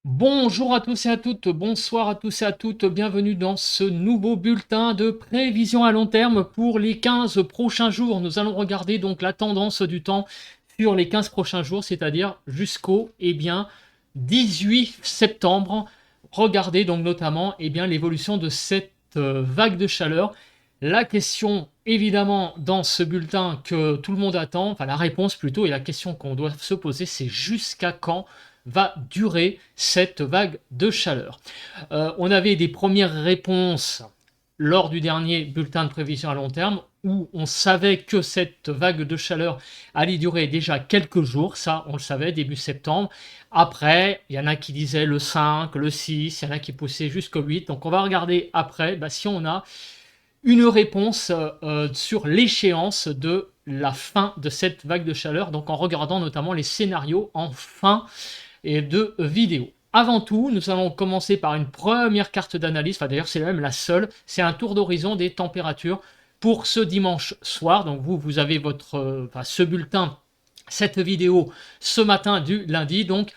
Bonjour à tous et à toutes, bonsoir à tous et à toutes, bienvenue dans ce nouveau bulletin de prévision à long terme pour les 15 prochains jours. Nous allons regarder donc la tendance du temps sur les 15 prochains jours, c'est-à-dire jusqu'au 18 septembre. Regardez donc notamment l'évolution de cette vague de chaleur. La question évidemment dans ce bulletin que tout le monde attend, enfin la réponse plutôt, et la question qu'on doit se poser, c'est jusqu'à quand va durer cette vague de chaleur. On avait des premières réponses lors du dernier bulletin de prévision à long terme où on savait que cette vague de chaleur allait durer déjà quelques jours, ça on le savait, début septembre. Après, il y en a qui disaient le 5, le 6, il y en a qui poussaient jusqu'au 8. Donc on va regarder après si on a une réponse sur l'échéance de la fin de cette vague de chaleur, donc en regardant notamment les scénarios en fin et de vidéos. Avant tout, nous allons commencer par une première carte d'analyse, enfin d'ailleurs c'est même la seule, c'est un tour d'horizon des températures pour ce dimanche soir. Donc vous avez ce bulletin, cette vidéo ce matin du lundi. Donc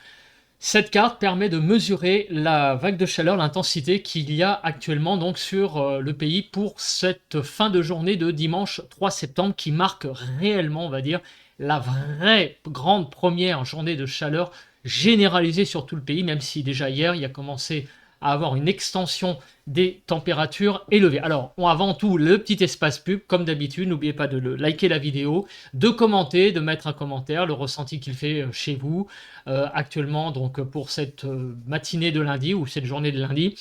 cette carte permet de mesurer la vague de chaleur, l'intensité qu'il y a actuellement donc sur le pays pour cette fin de journée de dimanche 3 septembre qui marque réellement, on va dire, la vraie grande première journée de chaleur généralisée sur tout le pays, même si déjà hier, il a commencé à avoir une extension des températures élevées. Alors, avant tout, le petit espace pub, comme d'habitude, n'oubliez pas de liker la vidéo, de commenter, de mettre un commentaire, le ressenti qu'il fait chez vous actuellement, donc pour cette matinée de lundi ou cette journée de lundi.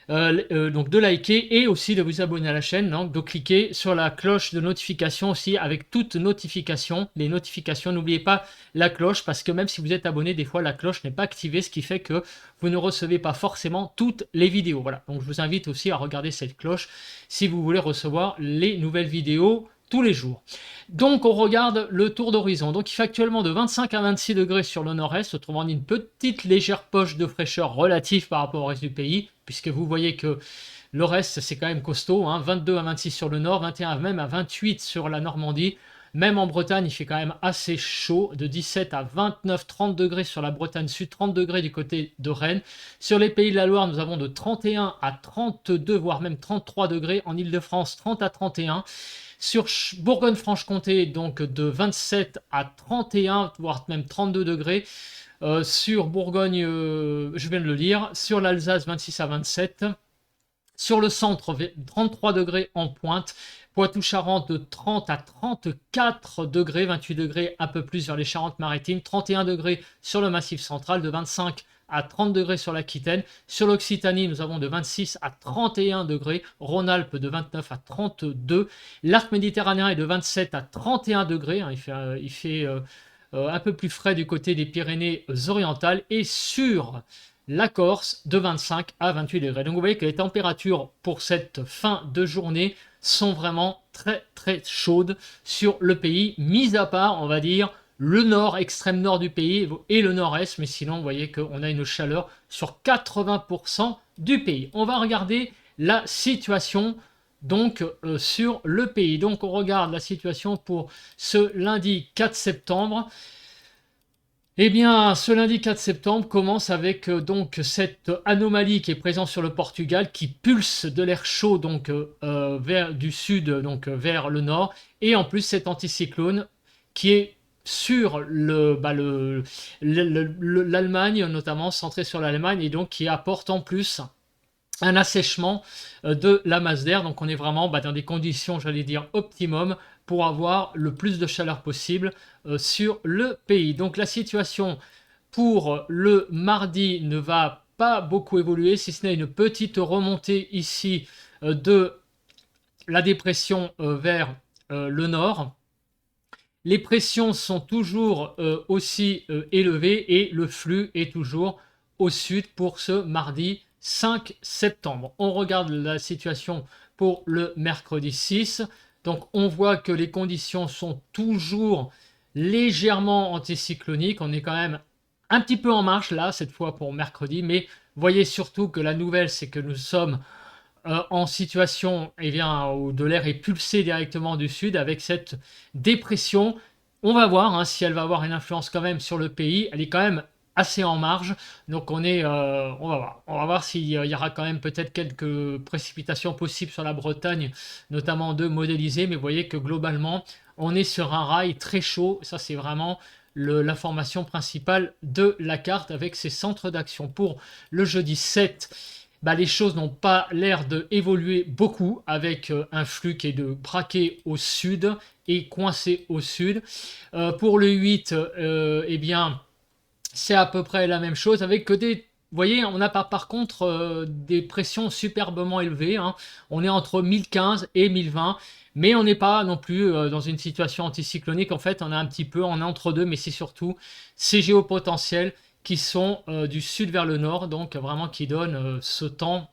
Donc de liker et aussi de vous abonner à la chaîne, donc de cliquer sur la cloche de notification aussi avec toutes notifications. Les notifications, n'oubliez pas la cloche parce que même si vous êtes abonné, des fois la cloche n'est pas activée, ce qui fait que vous ne recevez pas forcément toutes les vidéos. Voilà, donc je vous invite aussi à regarder cette cloche si vous voulez recevoir les nouvelles vidéos tous les jours. Donc on regarde le tour d'horizon. Donc il fait actuellement de 25 à 26 degrés sur le nord-est, autrement dit une petite légère poche de fraîcheur relative par rapport au reste du pays, puisque vous voyez que le reste c'est quand même costaud, 22 à 26 sur le nord, 21 même à 28 sur la Normandie. Même en Bretagne, il fait quand même assez chaud, de 17 à 29, 30 degrés sur la Bretagne Sud, 30 degrés du côté de Rennes. Sur les Pays de la Loire, nous avons de 31 à 32, voire même 33 degrés. En Ile-de-France, 30 à 31. Sur Bourgogne-Franche-Comté, donc de 27 à 31, voire même 32 degrés. Sur Bourgogne, je viens de le lire. Sur l'Alsace, 26 à 27. Sur le centre, 33 degrés en pointe. Poitou-Charentes de 30 à 34 degrés, 28 degrés un peu plus vers les Charentes-Maritimes, 31 degrés sur le Massif central, de 25 à 30 degrés sur l'Aquitaine. Sur l'Occitanie, nous avons de 26 à 31 degrés, Rhône-Alpes de 29 à 32, l'arc méditerranéen est de 27 à 31 degrés, il fait un peu plus frais du côté des Pyrénées-Orientales, et sur la Corse de 25 à 28 degrés. Donc vous voyez que les températures pour cette fin de journée sont vraiment très très chaudes sur le pays, mis à part, on va dire, le nord, extrême nord du pays et le nord-est, mais sinon vous voyez qu'on a une chaleur sur 80% du pays. On va regarder la situation donc sur le pays. Donc on regarde la situation pour ce lundi 4 septembre. Eh bien, ce lundi 4 septembre commence avec donc cette anomalie qui est présente sur le Portugal, qui pulse de l'air chaud donc vers du sud donc vers le nord, et en plus cet anticyclone qui est sur l'Allemagne, notamment centré sur l'Allemagne, et donc qui apporte en plus un assèchement de la masse d'air. Donc on est vraiment dans des conditions, j'allais dire, optimum pour avoir le plus de chaleur possible sur le pays. Donc la situation pour le mardi ne va pas beaucoup évoluer, si ce n'est une petite remontée ici de la dépression vers le nord. Les pressions sont toujours aussi élevées et le flux est toujours au sud pour ce mardi 5 septembre. On regarde la situation pour le mercredi 6. Donc on voit que les conditions sont toujours légèrement anticycloniques. On est quand même un petit peu en marche là, cette fois pour mercredi. Mais voyez surtout que la nouvelle, c'est que nous sommes en situation où de l'air est pulsé directement du sud avec cette dépression. On va voir si elle va avoir une influence quand même sur le pays. Elle est quand même assez en marge. Donc on va voir s'il y aura quand même peut-être quelques précipitations possibles sur la Bretagne, notamment de modéliser. Mais vous voyez que globalement, on est sur un rail très chaud. Ça, c'est vraiment l'information principale de la carte avec ses centres d'action. Pour le jeudi 7, bah, les choses n'ont pas l'air d'évoluer beaucoup avec un flux qui est de braquer au sud et coincé au sud. Pour le 8, eh bien, c'est à peu près la même chose avec que des... Vous voyez, on a par contre des pressions superbement élevées, hein. On est entre 1015 et 1020, mais on n'est pas non plus dans une situation anticyclonique. En fait, on est un petit peu en entre-deux, mais c'est surtout ces géopotentiels qui sont du sud vers le nord, donc vraiment qui donnent ce temps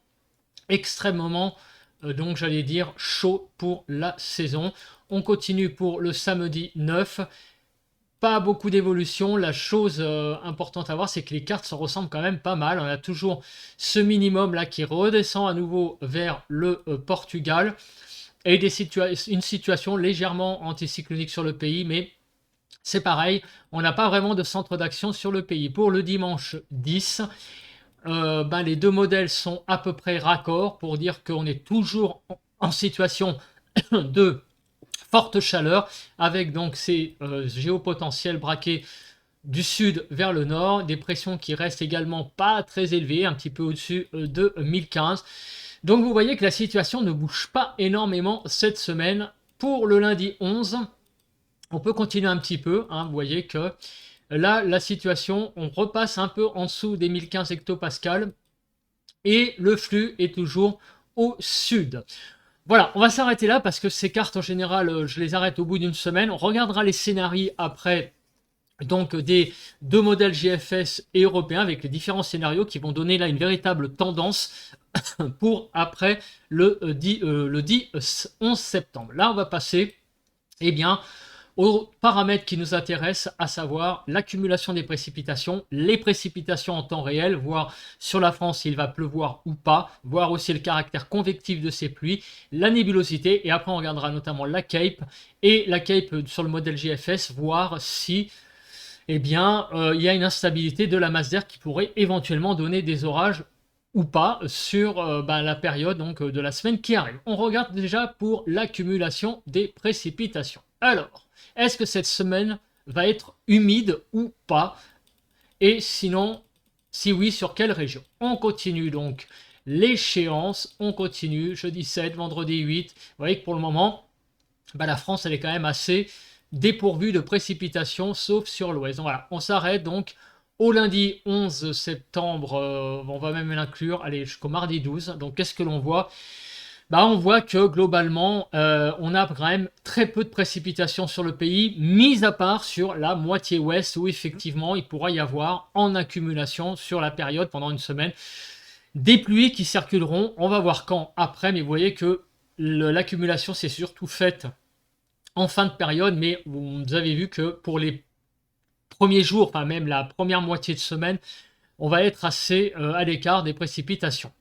extrêmement, donc j'allais dire, chaud pour la saison. On continue pour le samedi 9. Pas beaucoup d'évolution. La chose importante à voir, c'est que les cartes se ressemblent quand même pas mal. On a toujours ce minimum là qui redescend à nouveau vers le Portugal et une situation légèrement anticyclonique sur le pays, mais c'est pareil, on n'a pas vraiment de centre d'action sur le pays. Pour le dimanche 10, ben les deux modèles sont à peu près raccords pour dire qu'on est toujours en situation de forte chaleur avec donc ces géopotentiels braqués du sud vers le nord, des pressions qui restent également pas très élevées, un petit peu au-dessus de 1015. Donc vous voyez que la situation ne bouge pas énormément cette semaine. Pour le lundi 11, on peut continuer un petit peu, hein. Vous voyez que là, la situation, on repasse un peu en dessous des 1015 hectopascales et le flux est toujours au sud. Voilà, on va s'arrêter là parce que ces cartes en général, je les arrête au bout d'une semaine. On regardera les scénarios après, donc des deux modèles GFS et européens avec les différents scénarios qui vont donner là une véritable tendance pour après le 11 septembre. Là, on va passer, eh bien, aux paramètres qui nous intéressent, à savoir l'accumulation des précipitations, les précipitations en temps réel, voir sur la France s'il va pleuvoir ou pas, voir aussi le caractère convectif de ces pluies, la nébulosité, et après on regardera notamment la Cape, et la Cape sur le modèle GFS, voir si eh bien, il y a une instabilité de la masse d'air qui pourrait éventuellement donner des orages ou pas sur la période donc, de la semaine qui arrive. On regarde déjà pour l'accumulation des précipitations. Alors, est-ce que cette semaine va être humide ou pas? Et sinon, si oui, sur quelle région? On continue donc l'échéance, on continue jeudi 7, vendredi 8. Vous voyez que pour le moment, la France elle est quand même assez dépourvue de précipitations, sauf sur l'ouest. Voilà, on s'arrête donc au lundi 11 septembre, on va même l'inclure, allez, jusqu'au mardi 12. Donc qu'est-ce que l'on voit? On voit que globalement, on a quand même très peu de précipitations sur le pays, mis à part sur la moitié ouest où effectivement il pourra y avoir en accumulation sur la période pendant une semaine des pluies qui circuleront. On va voir quand après, mais vous voyez que l'accumulation c'est surtout faite en fin de période, mais vous avez vu que pour les premiers jours, enfin même la première moitié de semaine, on va être assez à l'écart des précipitations.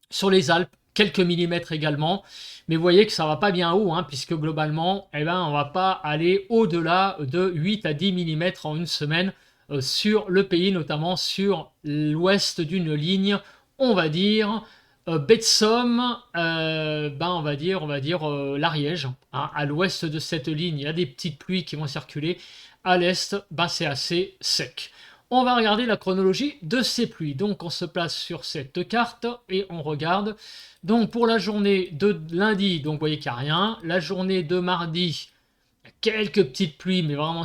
Sur les Alpes, quelques millimètres également, mais vous voyez que ça va pas bien haut, hein, puisque globalement, on va pas aller au-delà de 8 à 10 mm en une semaine sur le pays, notamment sur l'ouest d'une ligne, on va dire, baie de Somme, on va dire l'Ariège, hein. À l'ouest de cette ligne, il y a des petites pluies qui vont circuler. À l'est, c'est assez sec. On va regarder la chronologie de ces pluies. Donc on se place sur cette carte et on regarde. Donc pour la journée de lundi, donc vous voyez qu'il n'y a rien. La journée de mardi, quelques petites pluies, mais vraiment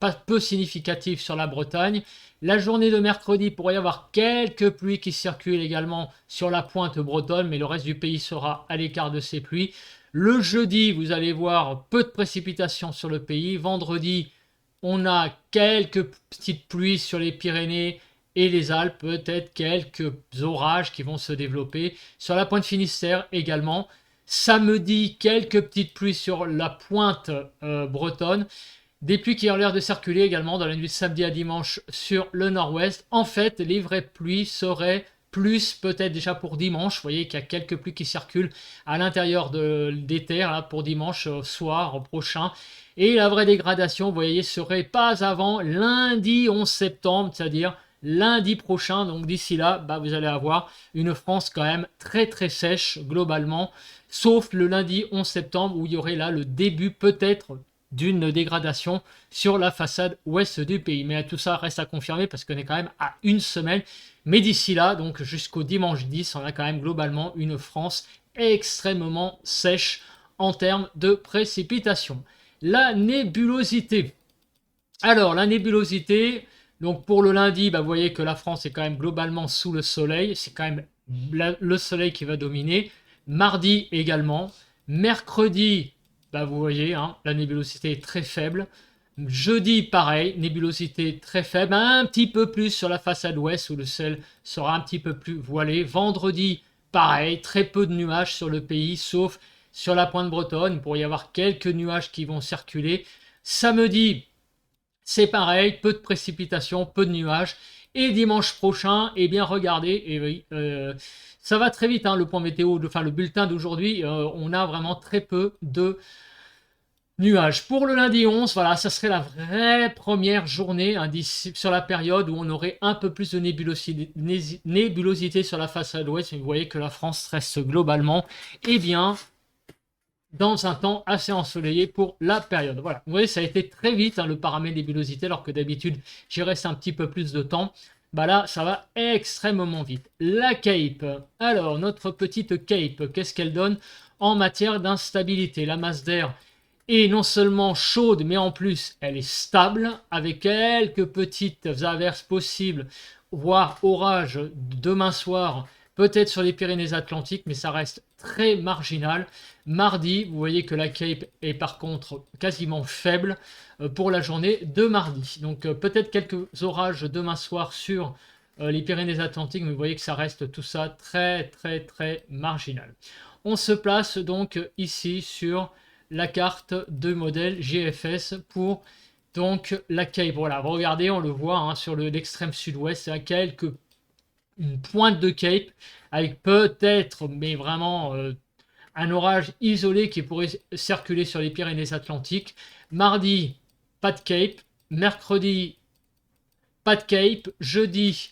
pas peu significatives sur la Bretagne. La journée de mercredi, il pourrait y avoir quelques pluies qui circulent également sur la pointe bretonne, mais le reste du pays sera à l'écart de ces pluies. Le jeudi, vous allez voir peu de précipitations sur le pays. Vendredi, on a quelques petites pluies sur les Pyrénées et les Alpes, peut-être quelques orages qui vont se développer. Sur la pointe Finistère également. Samedi, quelques petites pluies sur la pointe bretonne. Des pluies qui ont l'air de circuler également dans la nuit de samedi à dimanche sur le nord-ouest. En fait, les vraies pluies seraient plus peut-être déjà pour dimanche. Vous voyez qu'il y a quelques pluies qui circulent à l'intérieur des terres là, pour dimanche soir prochain. Et la vraie dégradation, vous voyez, serait pas avant lundi 11 septembre, c'est-à-dire lundi prochain. Donc d'ici là, bah, vous allez avoir une France quand même très très sèche globalement, sauf le lundi 11 septembre où il y aurait là le début peut-être d'une dégradation sur la façade ouest du pays. Mais tout ça reste à confirmer parce qu'on est quand même à une semaine. Mais d'ici là, donc jusqu'au dimanche 10, on a quand même globalement une France extrêmement sèche en termes de précipitations. La nébulosité. Alors, la nébulosité, donc pour le lundi, bah, vous voyez que la France est quand même globalement sous le soleil. C'est quand même le soleil qui va dominer. Mardi également. Mercredi, bah, vous voyez, hein, la nébulosité est très faible. Jeudi, pareil, nébulosité très faible, un petit peu plus sur la façade ouest où le ciel sera un petit peu plus voilé. Vendredi, pareil, très peu de nuages sur le pays, sauf sur la pointe bretonne. Il pourrait y avoir quelques nuages qui vont circuler. Samedi, c'est pareil, peu de précipitations, peu de nuages. Et dimanche prochain, eh bien regardez, et oui, ça va très vite, hein, le point météo, enfin le bulletin d'aujourd'hui, on a vraiment très peu de nuages. Pour le lundi 11, voilà, ça serait la vraie première journée hein, sur la période où on aurait un peu plus de nébulosité sur la façade ouest. Vous voyez que la France reste globalement, eh bien, dans un temps assez ensoleillé pour la période. Voilà, vous voyez, ça a été très vite hein, le paramètre nébulosité, alors que d'habitude, j'y reste un petit peu plus de temps. Bah là, ça va extrêmement vite. La Cape. Alors, notre petite Cape, qu'est-ce qu'elle donne en matière d'instabilité? La masse d'air est non seulement chaude, mais en plus, elle est stable, avec quelques petites averses possibles, voire orages demain soir, peut-être sur les Pyrénées-Atlantiques, mais ça reste très marginal. Mardi, vous voyez que la Cape est par contre quasiment faible pour la journée de mardi. Donc peut-être quelques orages demain soir sur les Pyrénées-Atlantiques, mais vous voyez que ça reste tout ça très très très marginal. On se place donc ici sur la carte de modèle GFS pour donc la Cape. Voilà, regardez, on le voit hein, sur l'extrême sud-ouest, il y a quelques une pointe de Cape avec peut-être, mais vraiment un orage isolé qui pourrait circuler sur les Pyrénées-Atlantiques. Mardi, pas de Cape. Mercredi, pas de Cape. Jeudi,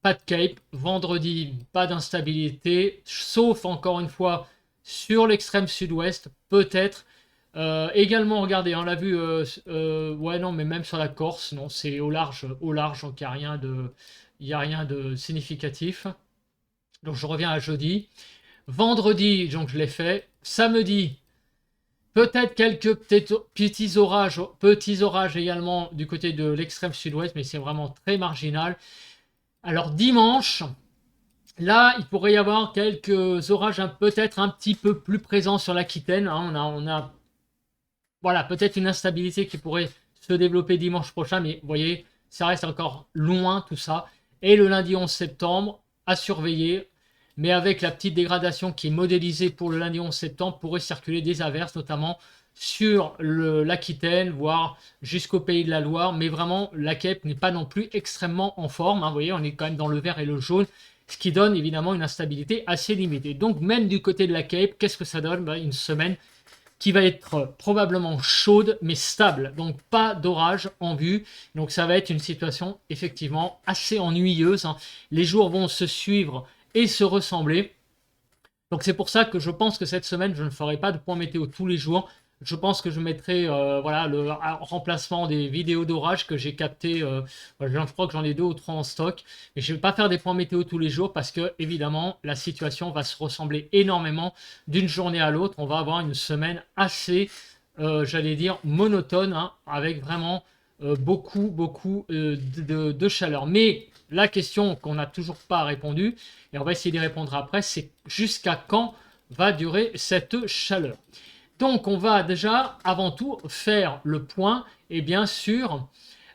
pas de Cape. Vendredi, pas d'instabilité, sauf encore une fois sur l'extrême sud-ouest, peut-être. Également, regardez, on l'a vu, ouais, non, mais même sur la Corse, non, c'est au large, donc il n'y a rien de significatif. Donc je reviens à jeudi. Vendredi, donc je l'ai fait. Samedi, peut-être quelques petits orages également du côté de l'extrême sud-ouest, mais c'est vraiment très marginal. Alors dimanche, là, il pourrait y avoir quelques orages peut-être un petit peu plus présents sur l'Aquitaine. Hein. On a voilà, peut-être une instabilité qui pourrait se développer dimanche prochain, mais vous voyez, ça reste encore loin tout ça. Et le lundi 11 septembre, à surveiller, mais avec la petite dégradation qui est modélisée pour le lundi 11 septembre, pourrait circuler des averses, notamment sur l'Aquitaine, voire jusqu'au Pays de la Loire. Mais vraiment, la Cape n'est pas non plus extrêmement en forme. Hein. Vous voyez, on est quand même dans le vert et le jaune, ce qui donne évidemment une instabilité assez limitée. Donc même du côté de la Cape, qu'est-ce que ça donne? Une semaine qui va être probablement chaude mais stable, donc pas d'orage en vue. Donc ça va être une situation effectivement assez ennuyeuse. Hein. Les jours vont se suivre et se ressembler. Donc c'est pour ça que je pense que cette semaine, je ne ferai pas de point météo tous les jours. Je pense que je mettrai voilà, le remplacement des vidéos d'orage que j'ai capté. Je crois que j'en ai 2 ou 3 en stock. Mais je ne vais pas faire des points météo tous les jours parce que, évidemment, la situation va se ressembler énormément d'une journée à l'autre. On va avoir une semaine assez, j'allais dire, monotone, hein, avec vraiment beaucoup de chaleur. Mais la question qu'on n'a toujours pas répondu, et on va essayer d'y répondre après, c'est jusqu'à quand va durer cette chaleur? Donc, on va déjà, avant tout, faire le point, et bien sûr,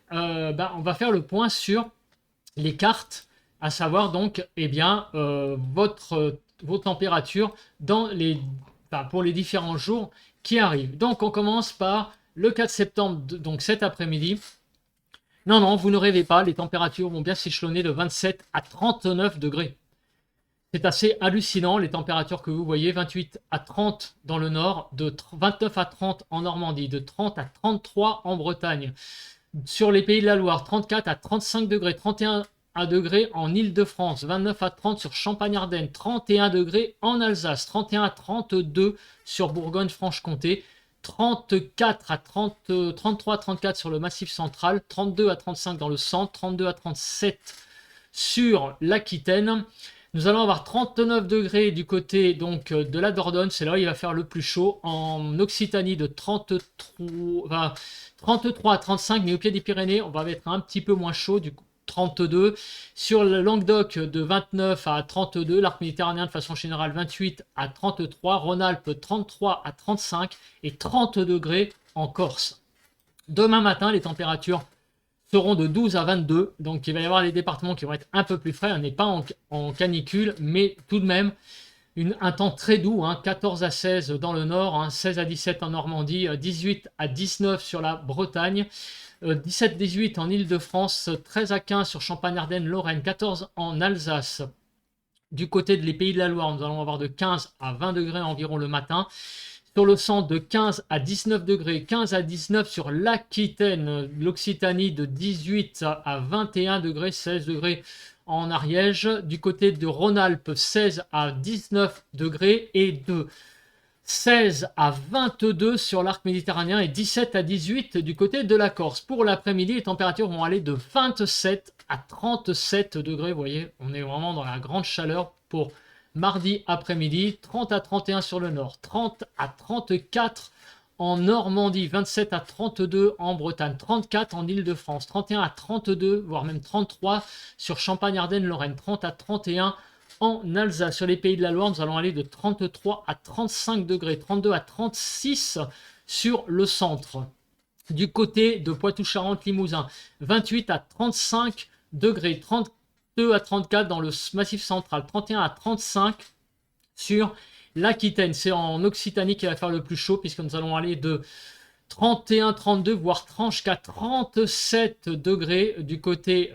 on va faire le point sur les cartes, à savoir donc, eh bien, vos températures pour les différents jours qui arrivent. Donc, on commence par le 4 septembre, donc cet après-midi. Non, vous ne rêvez pas, les températures vont bien s'échelonner de 27 à 39 degrés. C'est assez hallucinant les températures que vous voyez, 28 à 30 dans le nord, de 29 à 30 en Normandie, de 30 à 33 en Bretagne, Sur les Pays de la Loire, 34 à 35 degrés, 31 degrés en Île-de-France, 29 à 30 sur Champagne-Ardenne, 31 degrés en Alsace, 31 à 32 sur Bourgogne-Franche-Comté, 34 à 30, 33 à 34 sur le Massif central, 32 à 35 dans le centre, 32 à 37 sur l'Aquitaine. Nous allons avoir 39 degrés du côté donc de la Dordogne, c'est là où il va faire le plus chaud. En Occitanie de 33 à 35, mais au pied des Pyrénées, on va être un petit peu moins chaud, du coup 32. Sur le Languedoc de 29 à 32, l'arc méditerranéen de façon générale 28 à 33, Rhône-Alpes 33 à 35 et 30 degrés en Corse. Demain matin, les températures seront de 12 à 22. Donc il va y avoir des départements qui vont être un peu plus frais. On n'est pas en canicule, mais tout de même un temps très doux. 14 à 16 dans le nord, 16 à 17 en Normandie, 18 à 19 sur la Bretagne, 17-18 en Île-de-France, 13 à 15 sur Champagne-Ardenne, Lorraine, 14 en Alsace. Du côté des Pays de la Loire, nous allons avoir de 15 à 20 degrés environ le matin. Sur le centre, de 15 à 19 degrés, 15 à 19 sur l'Aquitaine, l'Occitanie de 18 à 21 degrés, 16 degrés en Ariège. Du côté de Rhône-Alpes, 16 à 19 degrés et de 16 à 22 sur l'arc méditerranéen et 17 à 18 du côté de la Corse. Pour l'après-midi, les températures vont aller de 27 à 37 degrés. Vous voyez, on est vraiment dans la grande chaleur pour mardi après-midi. 30 à 31 sur le nord, 30 à 34 en Normandie, 27 à 32 en Bretagne, 34 en Île-de-France, 31 à 32, voire même 33 sur Champagne-Ardenne-Lorraine, 30 à 31 en Alsace. Sur les Pays de la Loire, nous allons aller de 33 à 35 degrés, 32 à 36 sur le centre. Du côté de Poitou-Charentes-Limousin, 28 à 35 degrés, 32 à 34 dans le Massif central, 31 à 35 sur l'Aquitaine. C'est en Occitanie qu'il va faire le plus chaud puisque nous allons aller de 31, 32, voire tranche qu'à 37 degrés du côté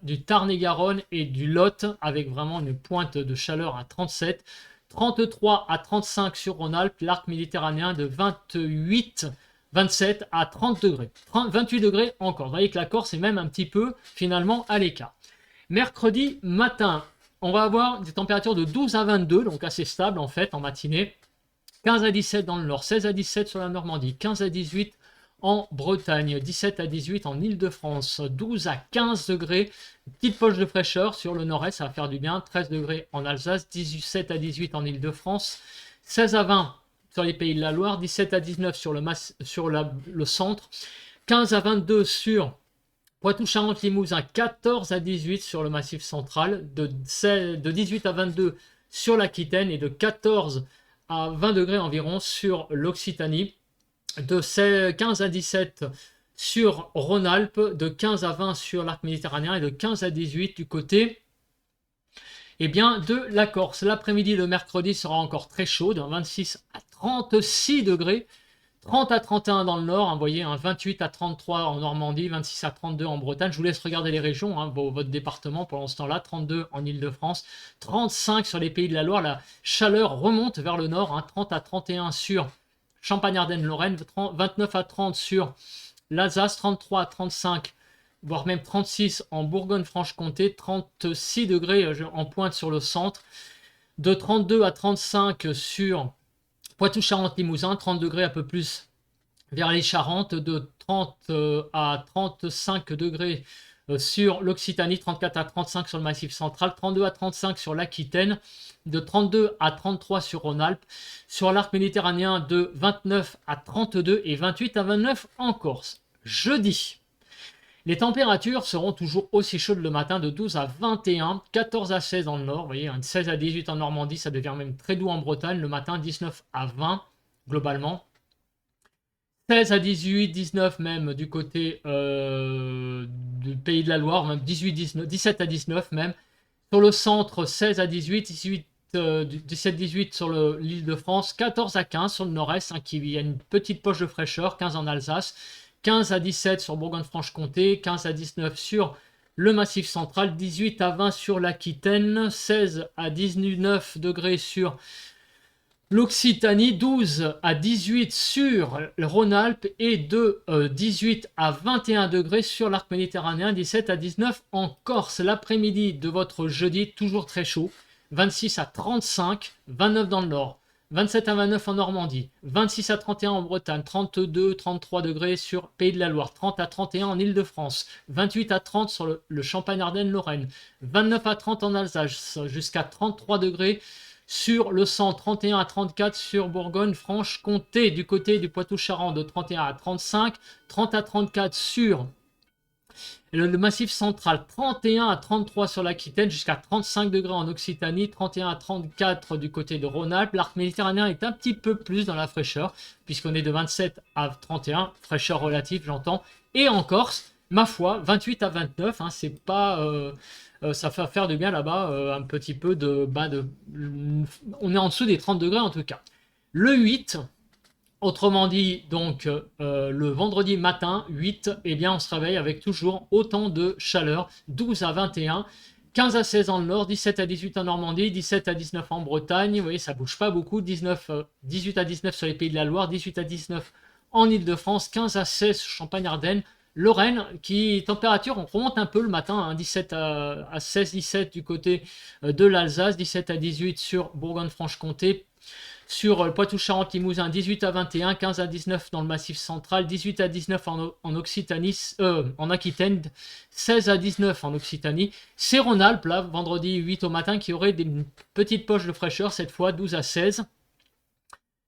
du Tarn-et-Garonne et du Lot, avec vraiment une pointe de chaleur à 37. 33 à 35 sur Rhône-Alpes, l'arc méditerranéen de 27 à 30 degrés. 28 degrés encore. Vous voyez que la Corse est même un petit peu finalement à l'écart. Mercredi matin, on va avoir des températures de 12 à 22, donc assez stable en fait en matinée. 15 à 17 dans le nord, 16 à 17 sur la Normandie, 15 à 18 en Bretagne, 17 à 18 en Île-de-France, 12 à 15 degrés, petite poche de fraîcheur sur le nord-est, ça va faire du bien, 13 degrés en Alsace, 17 à 18 en Île-de-France, 16 à 20 sur les Pays de la Loire, 17 à 19 sur le centre, 15 à 22 sur Poitou-Charentes-Limousin, 14 à 18 sur le Massif central, de 18 à 22 sur l'Aquitaine et de 14 à 20 degrés environ sur l'Occitanie, de 15 à 17 sur Rhône-Alpes, de 15 à 20 sur l'arc méditerranéen et de 15 à 18 du côté de la Corse. L'après-midi, le mercredi, sera encore très chaud, de 26 à 36 degrés, 30 à 31 dans le nord, vous voyez, 28 à 33 en Normandie, 26 à 32 en Bretagne. Je vous laisse regarder les régions, votre département pour l'instant-là, 32 en Île-de-France, 35 sur les Pays de la Loire. La chaleur remonte vers le nord, 30 à 31 sur Champagne-Ardenne-Lorraine, 29 à 30 sur l'Alsace, 33 à 35, voire même 36 en Bourgogne-Franche-Comté, 36 degrés en pointe sur le centre, de 32 à 35 sur Poitou-Charentes-Limousin, 30 degrés un peu plus vers les Charentes, de 30 à 35 degrés sur l'Occitanie, 34 à 35 sur le Massif central, 32 à 35 sur l'Aquitaine, de 32 à 33 sur Rhône-Alpes, sur l'arc méditerranéen de 29 à 32 et 28 à 29 en Corse. Jeudi, les températures seront toujours aussi chaudes le matin, de 12 à 21, 14 à 16 dans le nord, vous voyez, 16 à 18 en Normandie, ça devient même très doux en Bretagne, le matin 19 à 20 globalement, 16 à 18, 19 même du côté du Pays de la Loire, même 17 à 19 même, sur le centre 16 à 18, 17-18 sur l'Île-de-France, 14 à 15 sur le nord-est, il y a une petite poche de fraîcheur, 15 en Alsace, 15 à 17 sur Bourgogne-Franche-Comté, 15 à 19 sur le Massif central, 18 à 20 sur l'Aquitaine, 16 à 19 degrés sur L'Occitanie, 12 à 18 sur le Rhône-Alpes et de 18 à 21 degrés sur l'arc méditerranéen, 17 à 19 en Corse. L'après-midi de votre jeudi, toujours très chaud, 26 à 35, 29 dans le nord, 27 à 29 en Normandie, 26 à 31 en Bretagne, 32, 33 degrés sur Pays de la Loire, 30 à 31 en Île-de-France, 28 à 30 sur le Champagne-Ardenne-Lorraine, 29 à 30 en Alsace, jusqu'à 33 degrés sur le centre, 31 à 34 sur Bourgogne-Franche-Comté, du côté du Poitou-Charentes de 31 à 35, 30 à 34 sur le Massif central, 31 à 33 sur l'Aquitaine, jusqu'à 35 degrés en Occitanie, 31 à 34 du côté de Rhône-Alpes. L'arc méditerranéen est un petit peu plus dans la fraîcheur, puisqu'on est de 27 à 31, fraîcheur relative j'entends, et en Corse, ma foi, 28 à 29, hein, c'est pas... ça fait faire du bien là-bas, un petit peu on est en dessous des 30 degrés en tout cas. Le 8, autrement dit, donc le vendredi matin, 8, eh bien on se réveille avec toujours autant de chaleur, 12 à 21, 15 à 16 dans le nord, 17 à 18 en Normandie, 17 à 19 en Bretagne, vous voyez, ça bouge pas beaucoup, 18 à 19 sur les Pays de la Loire, 18 à 19 en Île-de-France, 15 à 16 Champagne-Ardenne, Lorraine, qui température, on remonte un peu le matin, hein, 17 à 16-17 du côté de l'Alsace, 17 à 18 sur Bourgogne-Franche-Comté, sur le Poitou-Charentes-Limousin, 18 à 21, 15 à 19 dans le Massif central, 18 à 19 en Occitanie, en Aquitaine, 16 à 19 en Occitanie. C'est Rhône-Alpes, là, vendredi 8 au matin, qui aurait des petites poches de fraîcheur, cette fois 12 à 16.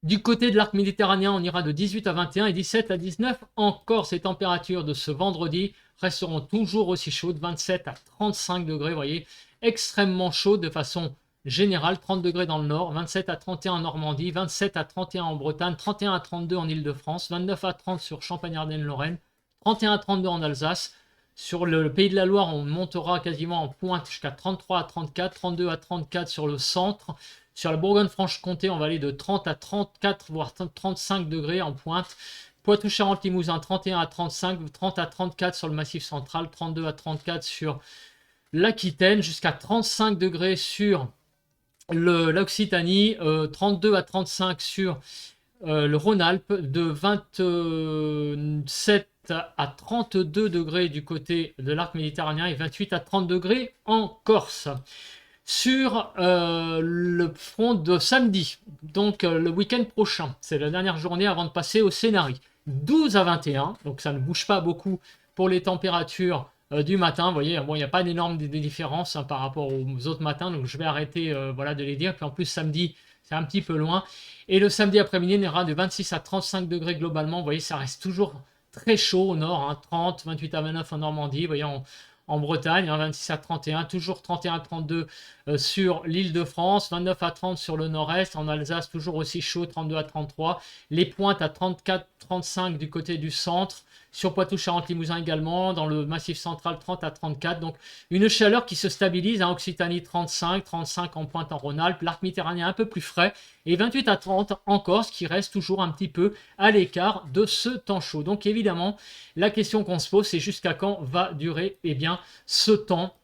Du côté de l'arc méditerranéen, on ira de 18 à 21 et 17 à 19 en Corse. Les températures de ce vendredi resteront toujours aussi chaudes, 27 à 35 degrés, vous voyez, extrêmement chaudes de façon générale, 30 degrés dans le nord, 27 à 31 en Normandie, 27 à 31 en Bretagne, 31 à 32 en Île-de-France, 29 à 30 sur Champagne-Ardenne-Lorraine, 31 à 32 en Alsace. Sur le Pays de la Loire, on montera quasiment en pointe jusqu'à 33 à 34, 32 à 34 sur le centre. Sur la Bourgogne-Franche-Comté, on va aller de 30 à 34, voire 35 degrés en pointe. Poitou-Charentes-Limousin, 31 à 35, 30 à 34 sur le Massif central, 32 à 34 sur l'Aquitaine, jusqu'à 35 degrés sur l'Occitanie, 32 à 35 sur le Rhône-Alpes, de 27 à 32 degrés du côté de l'arc méditerranéen et 28 à 30 degrés en Corse. Sur le front de samedi, donc le week-end prochain, c'est la dernière journée avant de passer au scénario. 12 à 21, donc ça ne bouge pas beaucoup pour les températures du matin. Vous voyez, bon, il n'y a pas d'énormes différences hein, par rapport aux autres matins, donc je vais arrêter voilà, de les dire. Puis en plus, samedi, c'est un petit peu loin. Et le samedi après-midi, on ira de 26 à 35 degrés globalement. Vous voyez, ça reste toujours très chaud au nord, hein, 30, 28 à 29 en Normandie. Vous voyez, en Bretagne, hein, 26 à 31, toujours 31 à 32 sur l'île de France, 29 à 30 sur le nord-est, en Alsace toujours aussi chaud, 32 à 33, les pointes à 34, 35 du côté du centre, sur Poitou-Charentes-Limousin également, dans le Massif central 30 à 34, donc une chaleur qui se stabilise, en Occitanie 35, 35 en pointe en Rhône-Alpes, l'arc méditerranéen un peu plus frais, et 28 à 30 en Corse, qui reste toujours un petit peu à l'écart de ce temps chaud. Donc évidemment, la question qu'on se pose, c'est jusqu'à quand va durer eh bien, ce temps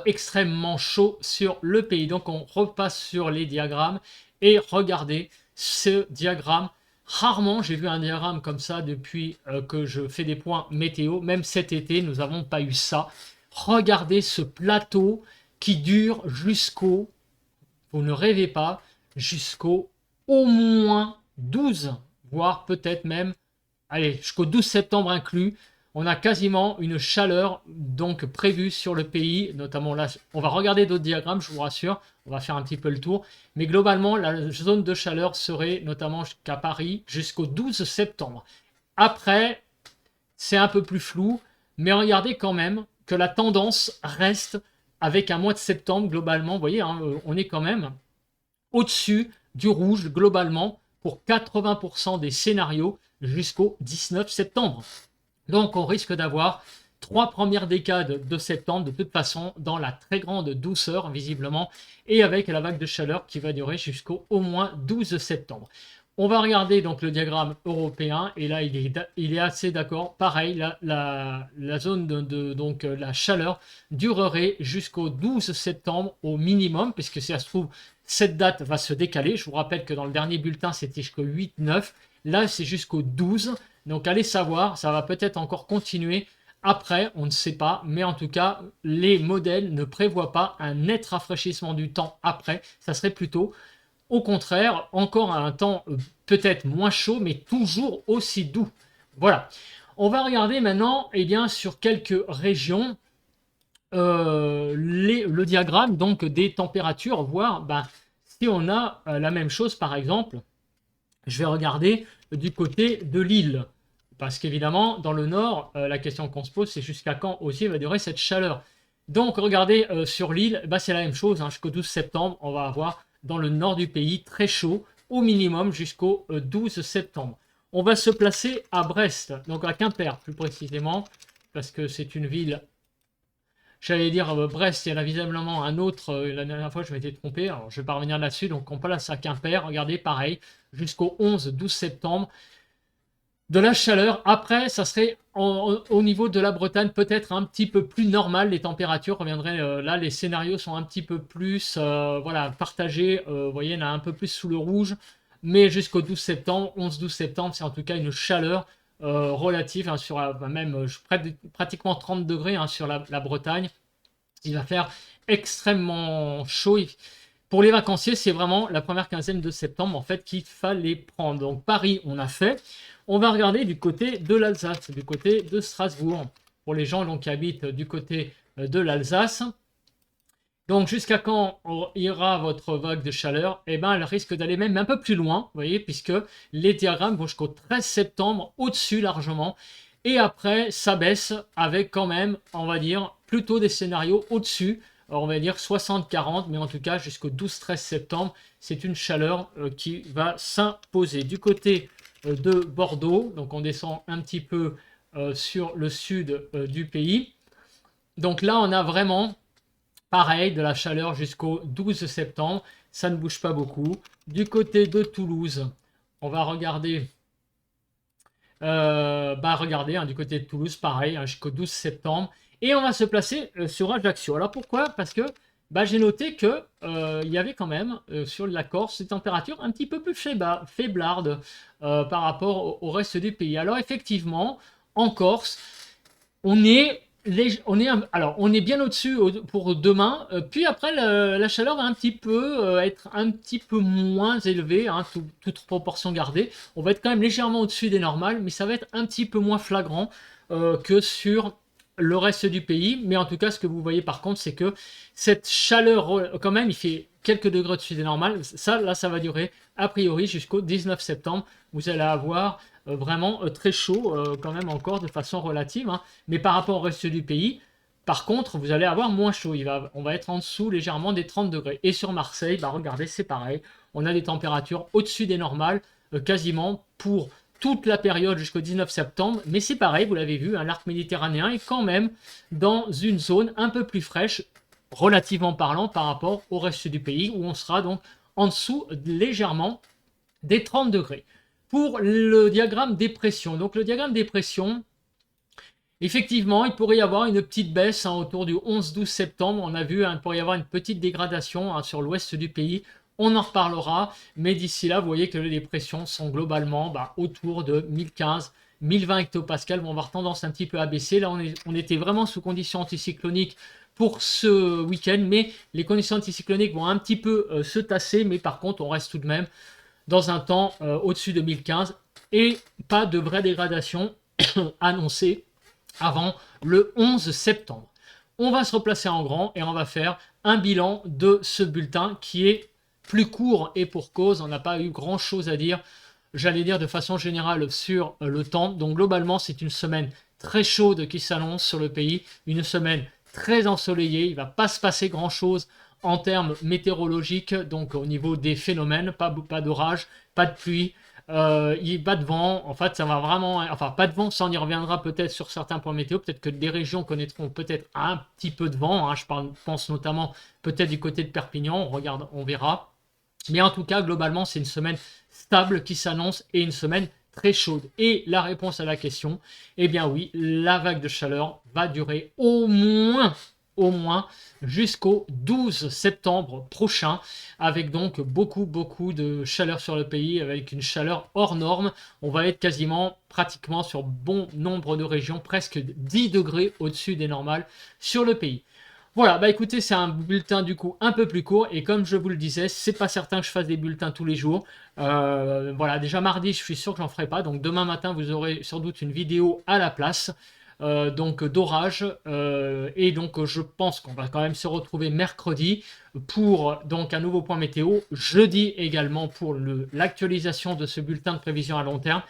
extrêmement chaud sur le pays. Donc on repasse sur les diagrammes et regardez ce diagramme. Rarement j'ai vu un diagramme comme ça depuis que je fais des points météo. Même cet été, nous n'avons pas eu ça. Regardez ce plateau qui dure jusqu'au, vous ne rêvez pas, jusqu'au au moins 12, voire peut-être même, allez, jusqu'au 12 septembre inclus. On a quasiment une chaleur donc prévue sur le pays, notamment là, on va regarder d'autres diagrammes, je vous rassure, on va faire un petit peu le tour, mais globalement, la zone de chaleur serait notamment jusqu'à Paris, jusqu'au 12 septembre. Après, c'est un peu plus flou, mais regardez quand même que la tendance reste avec un mois de septembre globalement, vous voyez, hein, on est quand même au-dessus du rouge globalement pour 80% des scénarios jusqu'au 19 septembre. Donc on risque d'avoir 3 premières décades de septembre de toute façon dans la très grande douceur visiblement et avec la vague de chaleur qui va durer jusqu'au au moins 12 septembre. On va regarder donc le diagramme européen et là il est assez d'accord. Pareil, la zone donc la chaleur durerait jusqu'au 12 septembre au minimum, puisque ça se trouve Cette date va se décaler. Je vous rappelle que dans le dernier bulletin, c'était jusqu'au 8-9. Là, c'est jusqu'au 12. Donc, allez savoir, ça va peut-être encore continuer. Après, on ne sait pas. Mais en tout cas, les modèles ne prévoient pas un net rafraîchissement du temps après. Ça serait plutôt, au contraire, encore un temps peut-être moins chaud, mais toujours aussi doux. Voilà. On va regarder maintenant eh bien, sur quelques régions le diagramme donc des températures, voir si on a la même chose par exemple. Je vais regarder du côté de l'île. Parce qu'évidemment, dans le nord, la question qu'on se pose, c'est jusqu'à quand aussi va durer cette chaleur. Donc, regardez sur l'île, c'est la même chose. Jusqu'au 12 septembre, on va avoir dans le nord du pays très chaud, au minimum jusqu'au 12 septembre. On va se placer à Brest, donc à Quimper plus précisément, parce que c'est une ville. J'allais dire Brest, il y en a visiblement un autre. La dernière fois, je m'étais trompé. Alors, je vais pas revenir là-dessus. Donc, on place à Quimper. Regardez, pareil, jusqu'au 11-12 septembre. De la chaleur. Après, ça serait au niveau de la Bretagne peut-être un petit peu plus normal. Les températures reviendraient là. Les scénarios sont un petit peu plus voilà, partagés. Vous voyez, il y en a un peu plus sous le rouge. Mais jusqu'au 12 septembre, 11-12 septembre, c'est en tout cas une chaleur relative sur même pratiquement 30 degrés sur la Bretagne. Il va faire extrêmement chaud. Pour les vacanciers, c'est vraiment la première quinzaine de septembre en fait qu'il fallait prendre. Donc Paris, on a fait. On va regarder du côté de l'Alsace, du côté de Strasbourg. Pour les gens donc, qui habitent du côté de l'Alsace. Donc jusqu'à quand ira votre vague de chaleur? Eh bien, elle risque d'aller même un peu plus loin, vous voyez, puisque les diagrammes vont jusqu'au 13 septembre, au-dessus largement. Et après, ça baisse avec quand même, on va dire, plutôt des scénarios au-dessus. On va dire 60-40, mais en tout cas, jusqu'au 12-13 septembre, c'est une chaleur qui va s'imposer. Du côté de Bordeaux, donc on descend un petit peu sur le sud du pays. Donc là, on a vraiment pareil, de la chaleur jusqu'au 12 septembre. Ça ne bouge pas beaucoup. Du côté de Toulouse, on va regarder. Regardez, du côté de Toulouse, pareil, jusqu'au 12 septembre. Et on va se placer sur Ajaccio. Alors pourquoi? Parce que j'ai noté que il y avait quand même sur la Corse des températures un petit peu plus faiblardes par rapport au reste du pays. Alors effectivement, en Corse, on est bien au-dessus pour demain. Puis après, la chaleur va un petit peu être un petit peu moins élevée, toute proportion gardée. On va être quand même légèrement au-dessus des normales, mais ça va être un petit peu moins flagrant que sur le reste du pays. Mais en tout cas, ce que vous voyez par contre, c'est que cette chaleur, quand même, il fait quelques degrés au-dessus des normales. Ça va durer a priori jusqu'au 19 septembre. Vous allez avoir vraiment très chaud quand même encore de façon relative. Mais par rapport au reste du pays, par contre, vous allez avoir moins chaud. On va être en dessous légèrement des 30 degrés. Et sur Marseille, regardez, c'est pareil. On a des températures au-dessus des normales, quasiment pour toute la période jusqu'au 19 septembre. Mais c'est pareil, vous l'avez vu, l'arc méditerranéen est quand même dans une zone un peu plus fraîche, relativement parlant, par rapport au reste du pays, où on sera donc en dessous légèrement des 30 degrés. Pour le diagramme des pressions, donc le diagramme des pressions, effectivement, il pourrait y avoir une petite baisse autour du 11-12 septembre. On a vu, il pourrait y avoir une petite dégradation sur l'ouest du pays. On en reparlera, mais d'ici là, vous voyez que les pressions sont globalement autour de 1015, 1020 hectopascales vont avoir tendance un petit peu à baisser. Là, on était vraiment sous conditions anticycloniques pour ce week-end, mais les conditions anticycloniques vont un petit peu se tasser, mais par contre, on reste tout de même dans un temps au-dessus de 1015 et pas de vraie dégradation annoncée avant le 11 septembre. On va se replacer en grand et on va faire un bilan de ce bulletin qui est plus court et pour cause. On n'a pas eu grand chose à dire, j'allais dire de façon générale sur le temps. Donc globalement, c'est une semaine très chaude qui s'annonce sur le pays, une semaine très ensoleillée. Il ne va pas se passer grand chose en termes météorologiques, donc au niveau des phénomènes, pas d'orage, pas de pluie, pas de vent, en fait ça va vraiment, enfin pas de vent, ça on y reviendra peut-être sur certains points météo, peut-être que des régions connaîtront peut-être un petit peu de vent, je pense notamment peut-être du côté de Perpignan, on verra, mais en tout cas globalement c'est une semaine stable qui s'annonce et une semaine très chaude. Et la réponse à la question, eh bien oui, la vague de chaleur va durer au moins au moins jusqu'au 12 septembre prochain, avec donc beaucoup de chaleur sur le pays, avec une chaleur hors norme. On va être quasiment, pratiquement sur bon nombre de régions, presque 10 degrés au-dessus des normales sur le pays. Voilà, bah écoutez, c'est un bulletin du coup un peu plus court et comme je vous le disais, c'est pas certain que je fasse des bulletins tous les jours. Voilà, déjà mardi, je suis sûr que j'en ferai pas, donc demain matin, vous aurez sans doute une vidéo à la place. Donc d'orage, et donc je pense qu'on va quand même se retrouver mercredi pour donc un nouveau point météo, jeudi également pour l'actualisation de ce bulletin de prévision à long terme,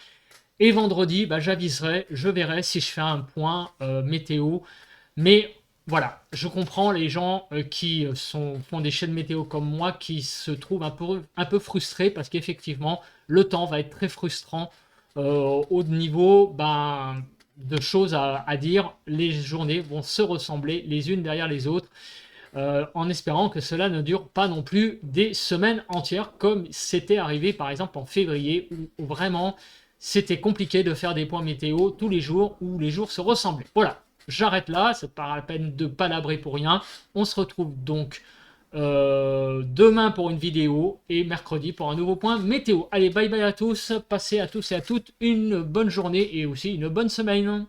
et vendredi bah, j'aviserai, je verrai si je fais un point météo. Mais voilà, je comprends les gens qui font des chaînes météo comme moi, qui se trouvent un peu frustrés parce qu'effectivement le temps va être très frustrant au niveau de choses à dire. Les journées vont se ressembler les unes derrière les autres, en espérant que cela ne dure pas non plus des semaines entières, comme c'était arrivé par exemple en février, où vraiment c'était compliqué de faire des points météo tous les jours, où les jours se ressemblaient. Voilà, j'arrête là, c'est pas la peine de palabrer pour rien. On se retrouve donc demain pour une vidéo et mercredi pour un nouveau point météo. Allez, bye bye à tous, passez à tous et à toutes une bonne journée et aussi une bonne semaine.